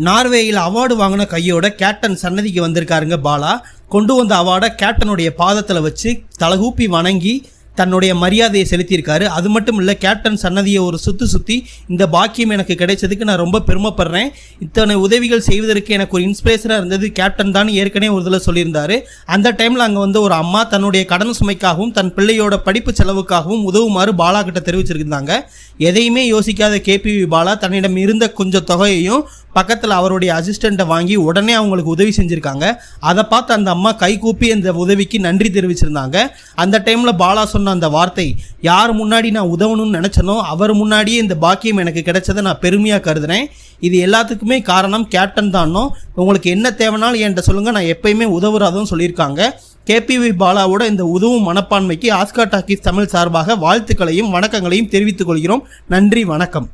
நார்வேயில் award வாங்கின கையோட captain சன்னதிக்கு வந்திருக்காருங்க பாலா. கொண்டு வந்த அவார்டை கேப்டனுடைய பாதத்தில் வச்சு தலகூப்பி வணங்கி தன்னுடைய மரியாதையை செலுத்தியிருக்காரு. அது மட்டும் இல்லை, கேப்டன் சன்னதியை ஒரு சுற்றி இந்த பாக்கியம் எனக்கு கிடைச்சதுக்கு நான் ரொம்ப பெருமைப்படுறேன். இத்தனை உதவிகள் செய்வதற்கு எனக்கு ஒரு இன்ஸ்பிரேஷனாக இருந்தது கேப்டன் தான் ஏற்கனவே ஒரு இதில் சொல்லியிருந்தார். அந்த டைமில் அங்கே வந்து ஒரு அம்மா தன்னுடைய கடன் சுமைக்காகவும் தன் பிள்ளையோட படிப்பு செலவுக்காகவும் உதவுமாறு பாலா கிட்ட தெரிவிச்சிருந்தாங்க. எதையுமே யோசிக்காத கேபிவி பாலா தன்னிடம் இருந்த கொஞ்சம் தொகையையும் பக்கத்தில் அவருடைய அசிஸ்டண்ட்டை வாங்கி உடனே அவங்களுக்கு உதவி செஞ்சுருக்காங்க. அதை பார்த்து அந்த அம்மா கை கூப்பி அந்த உதவிக்கு நன்றி தெரிவிச்சிருந்தாங்க. அந்த டைமில் பாலா சொன்ன அந்த வார்த்தை, யார் முன்னாடி நான் உதவணும்னு நினச்சனோ அவர் முன்னாடியே இந்த பாக்கியம் எனக்கு கிடைச்சதை நான் பெருமையாக கருதுறேன். இது எல்லாத்துக்குமே காரணம் கேப்டன் தானோ. உங்களுக்கு என்ன தேவைனாலும் என்கிட்ட சொல்லுங்கள், நான் எப்பயுமே உதவுறாதுன்னு சொல்லியிருக்காங்க. கேபிவி பாலாவோட இந்த உதவும் மனப்பான்மைக்கு ஆஸ்கார் டாக்கீஸ் தமிழ் சார்பாக வாழ்த்துக்களையும் வணக்கங்களையும் தெரிவித்துக் கொள்கிறோம். நன்றி, வணக்கம்.